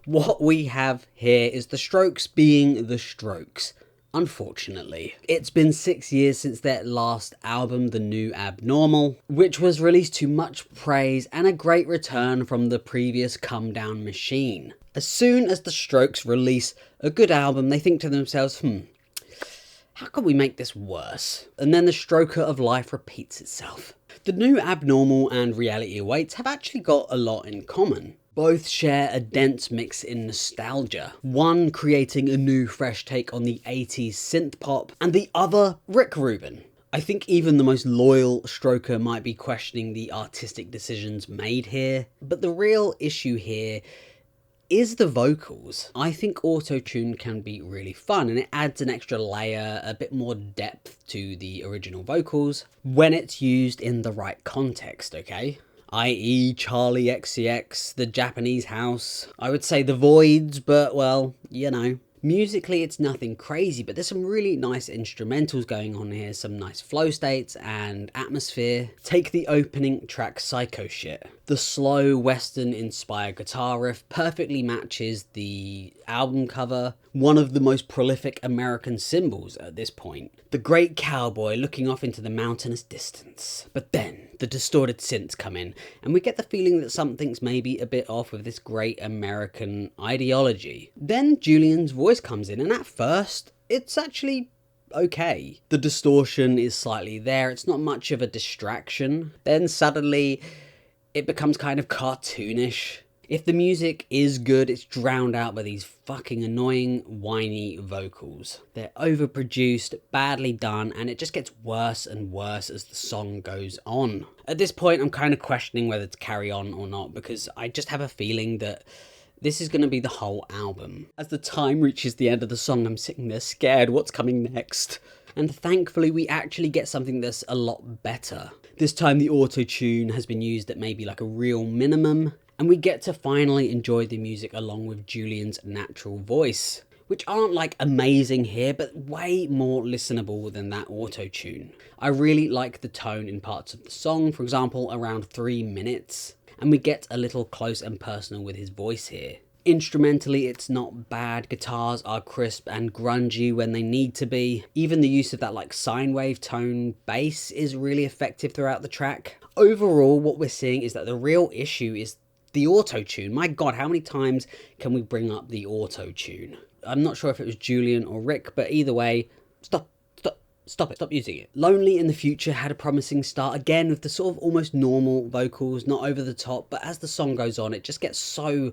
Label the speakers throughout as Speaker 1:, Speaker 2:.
Speaker 1: What we have here is the Strokes being the Strokes. Unfortunately. It's been 6 years since their last album, The New Abnormal, which was released to much praise and a great return from the previous Come Down Machine. As soon as the Strokes release a good album, they think to themselves, how can we make this worse? And then the stroker of life repeats itself. The New Abnormal and Reality Awaits have actually got a lot in common. Both share a dense mix in nostalgia, one creating a new fresh take on the 80s synth pop, and the other Rick Rubin. I think even the most loyal stroker might be questioning the artistic decisions made here, but the real issue here is the vocals. I think auto-tune can be really fun and it adds an extra layer, a bit more depth to the original vocals when it's used in the right context, okay? I.e. Charlie XCX, the Japanese house. I would say the Voids, but well, you know. Musically, it's nothing crazy, but there's some really nice instrumentals going on here, some nice flow states and atmosphere. Take the opening track Psycho Shit. The slow Western-inspired guitar riff perfectly matches the album cover, one of the most prolific American symbols at this point. The great cowboy looking off into the mountainous distance. But then, the distorted synths come in, and we get the feeling that something's maybe a bit off with this great American ideology. Then Julian's voice comes in, and at first, it's actually okay. The distortion is slightly there, it's not much of a distraction. Then suddenly, it becomes kind of cartoonish. If the music is good, it's drowned out by these fucking annoying, whiny vocals. They're overproduced, badly done, and it just gets worse and worse as the song goes on. At this point, I'm kind of questioning whether to carry on or not, because I just have a feeling that this is going to be the whole album. As the time reaches the end of the song, I'm sitting there scared what's coming next. And thankfully, we actually get something that's a lot better. This time, the auto-tune has been used at maybe like a real minimum, and we get to finally enjoy the music along with Julian's natural voice, which aren't like amazing here, but way more listenable than that auto-tune. I really like the tone in parts of the song, for example, around 3 minutes, and we get a little close and personal with his voice here. Instrumentally, it's not bad. Guitars are crisp and grungy when they need to be. Even the use of that like sine wave tone bass is really effective throughout the track. Overall, what we're seeing is that the real issue is the auto-tune. My god, how many times can we bring up the auto-tune? I'm not sure if it was Julian or Rick, but either way, stop it, stop using it. Lonely in the Future had a promising start, again with the sort of almost normal vocals, not over the top, but as the song goes on, it just gets so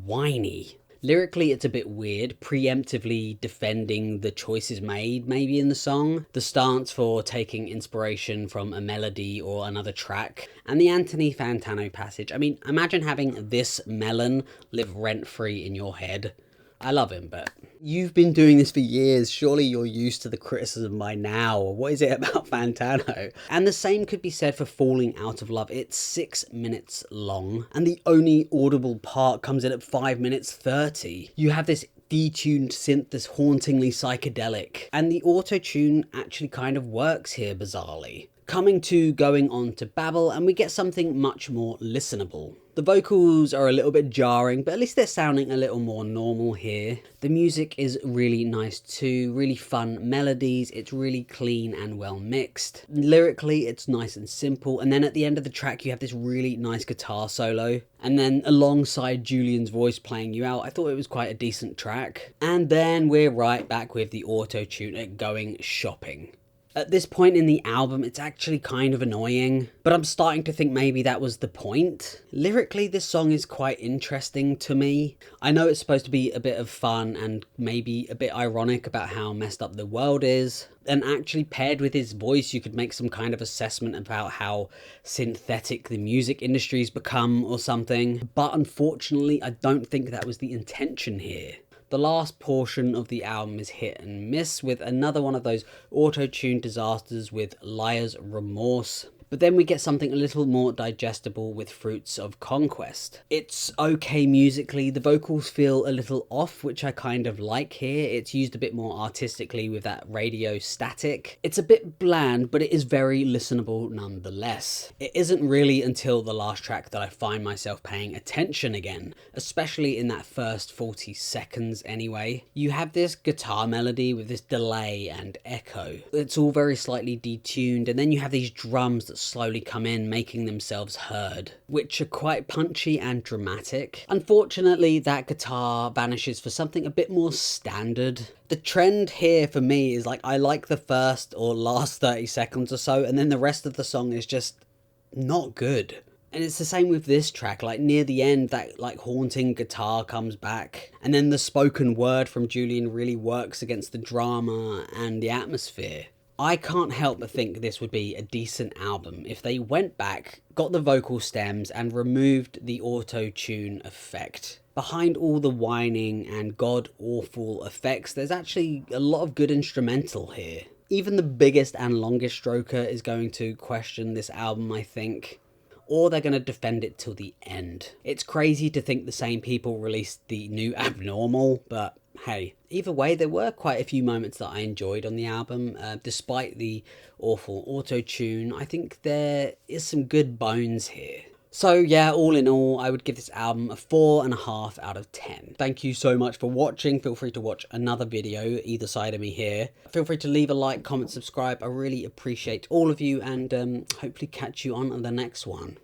Speaker 1: whiny. Lyrically, it's a bit weird, preemptively defending the choices made maybe in the song, the stance for taking inspiration from a melody or another track, and the Anthony Fantano passage. I mean, imagine having this melon live rent-free in your head. I love him, but you've been doing this for years. Surely you're used to the criticism by now. What is it about Fantano? And the same could be said for Falling Out of Love. It's 6 minutes long, and the only audible part comes in at 5 minutes 30. You have this detuned synth that's hauntingly psychedelic, and the auto-tune actually kind of works here bizarrely. Coming to Going On to Babble, and we get something much more listenable. The vocals are a little bit jarring, but at least they're sounding a little more normal here. The music is really nice too, really fun melodies, it's really clean and well mixed. Lyrically, it's nice and simple, and then at the end of the track you have this really nice guitar solo, and then alongside Julian's voice playing you out, I thought it was quite a decent track. And then we're right back with the auto-tune at Going Shopping. At this point in the album, it's actually kind of annoying, but I'm starting to think maybe that was the point. Lyrically, this song is quite interesting to me. I know it's supposed to be a bit of fun and maybe a bit ironic about how messed up the world is, and actually paired with his voice, you could make some kind of assessment about how synthetic the music industry's become or something, but unfortunately, I don't think that was the intention here. The last portion of the album is hit and miss, with another one of those auto-tune disasters with Liar's Remorse. But then we get something a little more digestible with Fruits of Conquest. It's okay musically, the vocals feel a little off, which I kind of like here. It's used a bit more artistically with that radio static. It's a bit bland, but it is very listenable nonetheless. It isn't really until the last track that I find myself paying attention again, especially in that first 40 seconds anyway. You have this guitar melody with this delay and echo. It's all very slightly detuned, and then you have these drums that slowly come in, making themselves heard, which are quite punchy and dramatic. Unfortunately, that guitar vanishes for something a bit more standard. The trend here for me is like, I like the first or last 30 seconds or so, and then the rest of the song is just not good. And it's the same with this track, like near the end, that like haunting guitar comes back, and then the spoken word from Julian really works against the drama and the atmosphere. I can't help but think this would be a decent album if they went back, got the vocal stems, and removed the auto-tune effect. Behind all the whining and god-awful effects, there's actually a lot of good instrumental here. Even the biggest and longest stroker is going to question this album, I think. Or they're going to defend it till the end. It's crazy to think the same people released the new Abnormal, but hey, either way, there were quite a few moments that I enjoyed on the album. Despite the awful auto-tune, I think there is some good bones here. So yeah, all in all, I would give this album a 4.5 out of 10. Thank you so much for watching. Feel free to watch another video either side of me here. Feel free to leave a like, comment, subscribe. I really appreciate all of you, and hopefully catch you on the next one.